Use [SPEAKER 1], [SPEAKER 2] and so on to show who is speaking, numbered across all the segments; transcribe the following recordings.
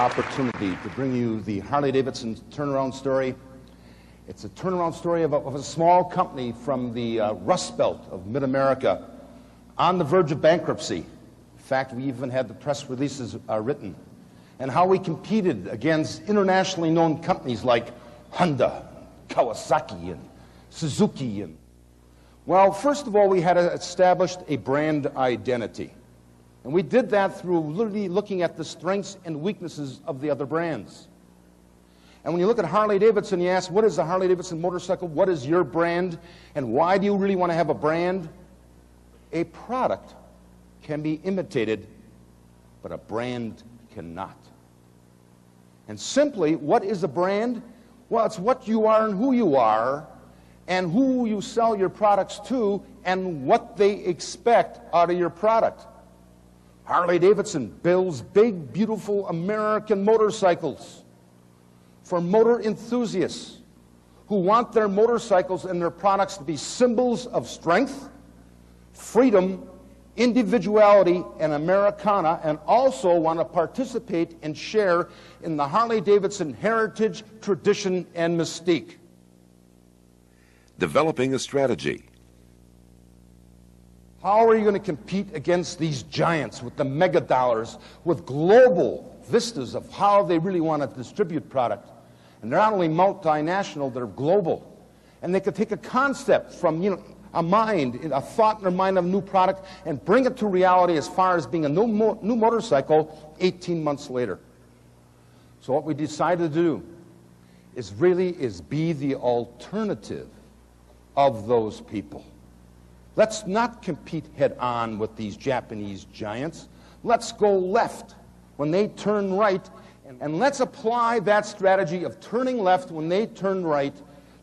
[SPEAKER 1] opportunity to bring you the Harley-Davidson turnaround story. It's a turnaround story of a small company from the Rust Belt of mid-America on the verge of bankruptcy. In fact, we even had the press releases written. And how we competed against internationally known companies like Honda, Kawasaki, and Suzuki. Well, first of all, we had established a brand identity. And we did that through literally looking at the strengths and weaknesses of the other brands. And when you look at Harley-Davidson, you ask, what is a Harley-Davidson motorcycle? What is your brand? And why do you really want to have a brand? A product can be imitated, but a brand cannot. And simply, what is a brand? Well, it's what you are and who you sell your products to, and what they expect out of your product. Harley-Davidson builds big, beautiful American motorcycles for motor enthusiasts who want their motorcycles and their products to be symbols of strength, freedom, individuality, and Americana, and also want to participate and share in the Harley-Davidson heritage, tradition, and mystique.
[SPEAKER 2] Developing a strategy.
[SPEAKER 1] How are you going to compete against these giants with the mega dollars, with global vistas of how they really want to distribute product? And they're not only multinational, they're global. And they could take a concept from, a mind, a thought in their mind of a new product and bring it to reality as far as being a new motorcycle 18 months later. So what we decided to do is be the alternative of those people. Let's not compete head-on with these Japanese giants. Let's go left when they turn right, and let's apply that strategy of turning left when they turn right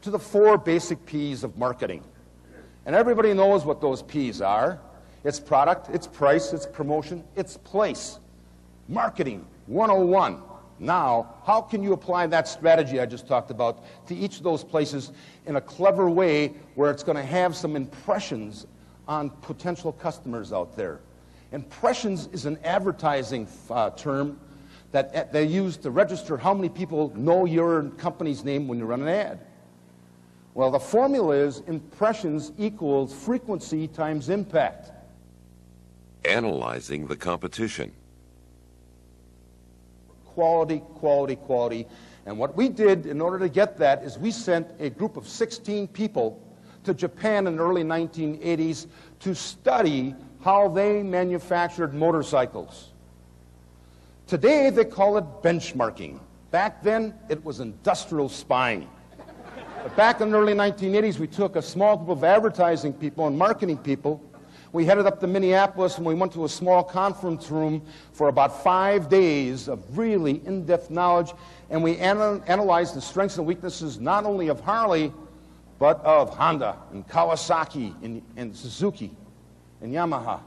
[SPEAKER 1] to the 4 basic P's of marketing. And everybody knows what those P's are. It's product, it's price, it's promotion, it's place. Marketing 101. Now, how can you apply that strategy I just talked about to each of those places in a clever way where it's going to have some impressions on potential customers out there? Impressions is an advertising term that they use to register how many people know your company's name when you run an ad. Well, the formula is impressions equals frequency times impact.
[SPEAKER 2] Analyzing the competition.
[SPEAKER 1] Quality, quality, quality. And what we did in order to get that is we sent a group of 16 people to Japan in the early 1980s to study how they manufactured motorcycles. Today they call it benchmarking. Back then it was industrial spying. But back in the early 1980s we took a small group of advertising people and marketing people. We headed up to Minneapolis and we went to a small conference room for about 5 days of really in-depth knowledge, and we analyzed the strengths and weaknesses not only of Harley, but of Honda and Kawasaki and Suzuki and Yamaha.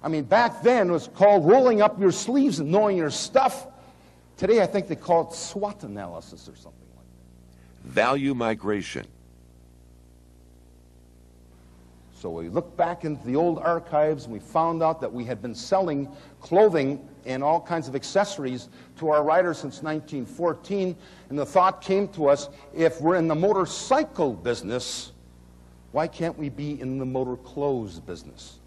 [SPEAKER 1] I mean, back then it was called rolling up your sleeves and knowing your stuff. Today I think they call it SWOT analysis or something like that.
[SPEAKER 2] Value migration.
[SPEAKER 1] So we looked back into the old archives and we found out that we had been selling clothing and all kinds of accessories to our riders since 1914, and the thought came to us, if we're in the motorcycle business, why can't we be in the motor clothes business?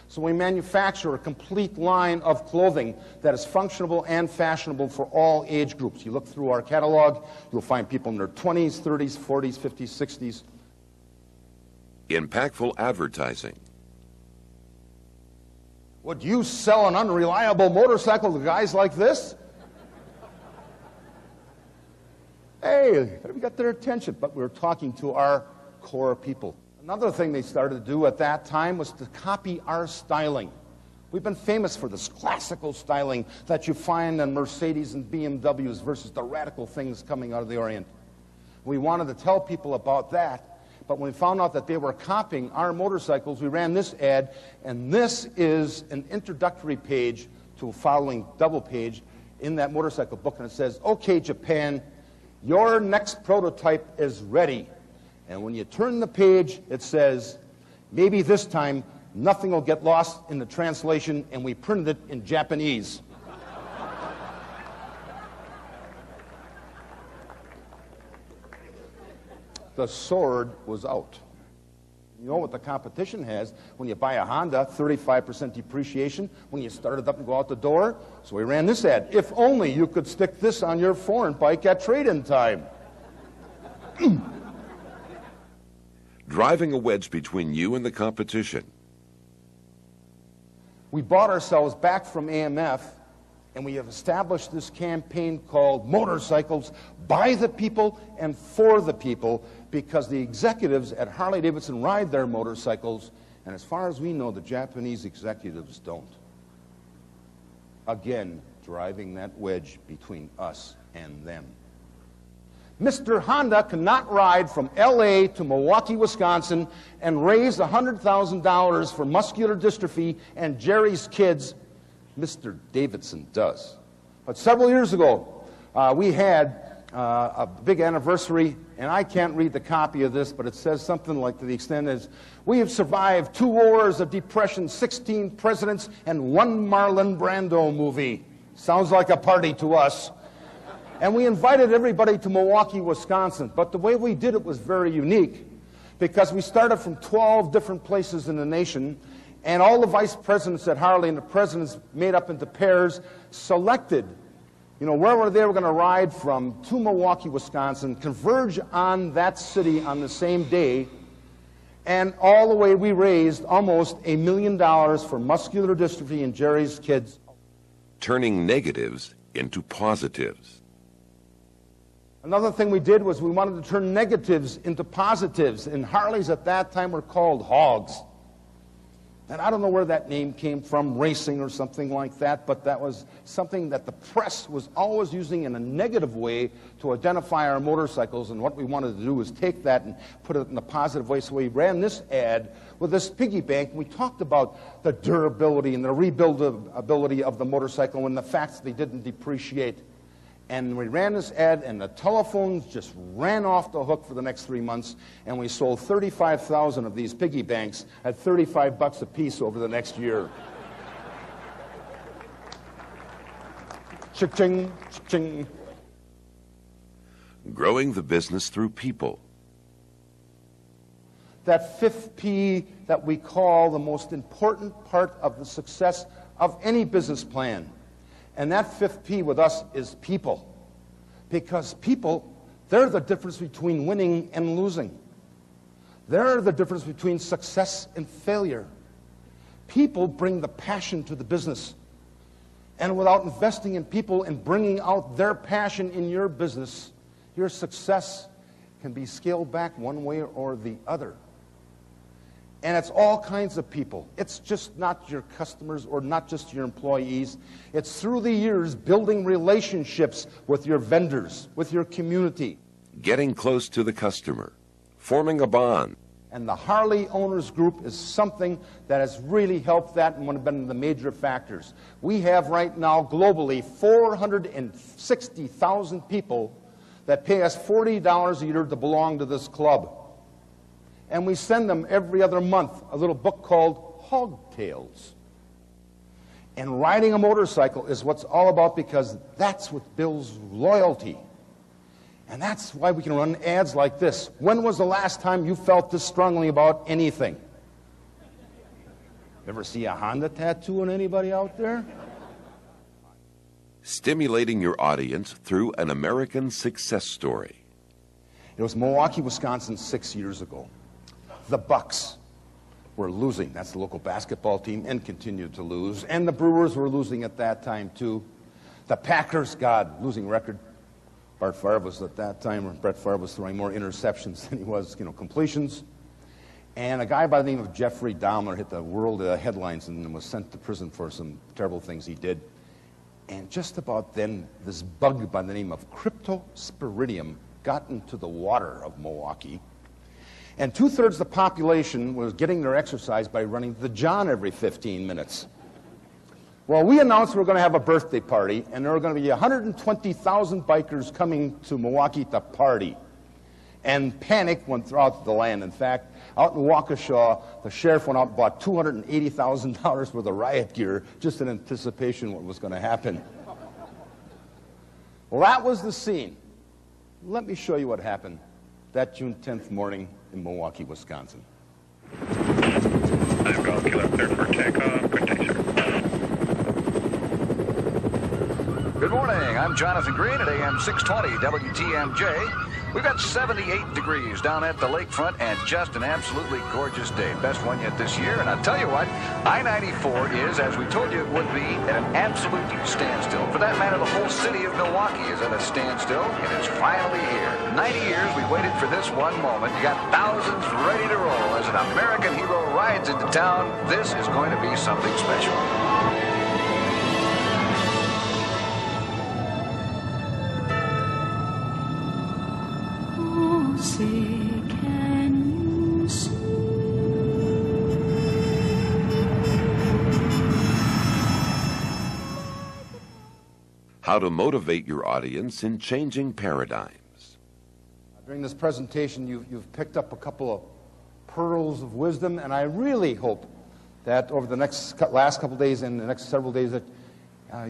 [SPEAKER 1] So we manufacture a complete line of clothing that is functional and fashionable for all age groups. You look through our catalog, you'll find people in their 20s, 30s, 40s, 50s, 60s.
[SPEAKER 2] Impactful advertising.
[SPEAKER 1] Would you sell an unreliable motorcycle to guys like this? Hey, we got their attention, but we were talking to our core people. Another thing they started to do at that time was to copy our styling. We've been famous for this classical styling that you find in Mercedes and BMWs versus the radical things coming out of the Orient. We wanted to tell people about that. But when we found out that they were copying our motorcycles, we ran this ad, and this is an introductory page to a following double page in that motorcycle book, and it says, "Okay, Japan, your next prototype is ready." And when you turn the page, it says, "Maybe this time nothing will get lost in the translation," and we printed it in Japanese. the sword was out. You know what the competition has when you buy a Honda, 35% depreciation when you start it up and go out the door. So we ran this ad. If only you could stick this on your foreign bike at trade-in time.
[SPEAKER 2] Driving a wedge between you and the competition.
[SPEAKER 1] We bought ourselves back from AMF, and we have established this campaign called Motorcycles by the People and for the People, because the executives at Harley-Davidson ride their motorcycles, and as far as we know, the Japanese executives don't. Again, driving that wedge between us and them. Mr. Honda cannot ride from LA to Milwaukee, Wisconsin and raise $100,000 for muscular dystrophy and Jerry's kids. Mr. Davidson does. But several years ago, we had a big anniversary, and I can't read the copy of this, but it says something like to the extent is, we have survived 2 wars of depression, 16 presidents, and 1 Marlon Brando movie. Sounds like a party to us. And we invited everybody to Milwaukee, Wisconsin. But the way we did it was very unique, because we started from 12 different places in the nation, and all the vice presidents at Harley and the presidents made up into pairs selected, where they were going to ride from to Milwaukee, Wisconsin, converge on that city on the same day, and all the way we raised almost $1 million for muscular dystrophy and Jerry's kids.
[SPEAKER 2] Turning negatives into positives.
[SPEAKER 1] Another thing we did was we wanted to turn negatives into positives, and Harleys at that time were called hogs. And I don't know where that name came from, racing or something like that, but that was something that the press was always using in a negative way to identify our motorcycles, and what we wanted to do was take that and put it in a positive way. So we ran this ad with this piggy bank, and we talked about the durability and the rebuildability of the motorcycle and the fact that they didn't depreciate. And we ran this ad, and the telephones just ran off the hook for the next 3 months, and we sold 35,000 of these piggy banks at $35 a piece over the next year. Cha-ching, cha-ching.
[SPEAKER 2] Growing the business through people.
[SPEAKER 1] That 5th P that we call the most important part of the success of any business plan. And that 5th P with us is people. Because people, they're the difference between winning and losing. They're the difference between success and failure. People bring the passion to the business. And without investing in people and bringing out their passion in your business, your success can be scaled back one way or the other. And it's all kinds of people. It's just not your customers or not just your employees. It's through the years building relationships with your vendors, with your community.
[SPEAKER 2] Getting close to the customer. Forming a bond.
[SPEAKER 1] And the Harley Owners Group is something that has really helped that and one of the major factors. We have right now globally 460,000 people that pay us $40 a year to belong to this club. And we send them every other month a little book called Hog Tales. And riding a motorcycle is what's all about, because that's what builds loyalty. And that's why we can run ads like this. When was the last time you felt this strongly about anything? Ever see a Honda tattoo on anybody out there?
[SPEAKER 2] Stimulating your audience through an American success story.
[SPEAKER 1] It was Milwaukee, Wisconsin 6 years ago. The Bucks were losing. That's the local basketball team, and continued to lose. And the Brewers were losing at that time, too. The Packers, God, losing record. Brett Favre was at that time, Brett Favre was throwing more interceptions than he was, completions. And a guy by the name of Jeffrey Dahmer hit the world headlines and was sent to prison for some terrible things he did. And just about then, this bug by the name of cryptosporidium got into the water of Milwaukee. And 2/3 of the population was getting their exercise by running the John every 15 minutes. Well, we announced we were going to have a birthday party, and there were going to be 120,000 bikers coming to Milwaukee to party. And panic went throughout the land. In fact, out in Waukesha, the sheriff went out and bought $280,000 worth of riot gear just in anticipation of what was going to happen. Well, that was the scene. Let me show you what happened. that June 10th morning in Milwaukee, Wisconsin.
[SPEAKER 3] I'm Golf Kilo clear for takeoff. Good day, sir.
[SPEAKER 4] Good morning. I'm Jonathan Green at AM 620 WTMJ. We've got 78 degrees down at the lakefront and just an absolutely gorgeous day. Best one yet this year. And I'll tell you what, I-94 is, as we told you it would be, at an absolute standstill. For that matter, the whole city of Milwaukee is at a standstill, and it's finally here. 90 years we waited for this one moment. You got thousands ready to roll. As an American hero rides into town, this is going to be something special.
[SPEAKER 2] How to motivate your audience in changing paradigms.
[SPEAKER 1] During this presentation, you've picked up a couple of pearls of wisdom, and I really hope that over the last couple of days and the next several days that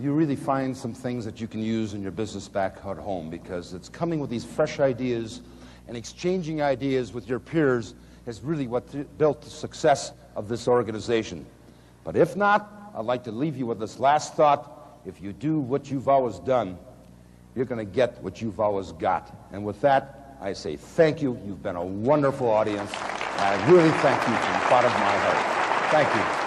[SPEAKER 1] you really find some things that you can use in your business back at home, because it's coming with these fresh ideas and exchanging ideas with your peers is really what built the success of this organization. But if not, I'd like to leave you with this last thought. If you do what you've always done, you're going to get what you've always got. And with that, I say thank you. You've been a wonderful audience. I really thank you from the bottom of my heart. Thank you.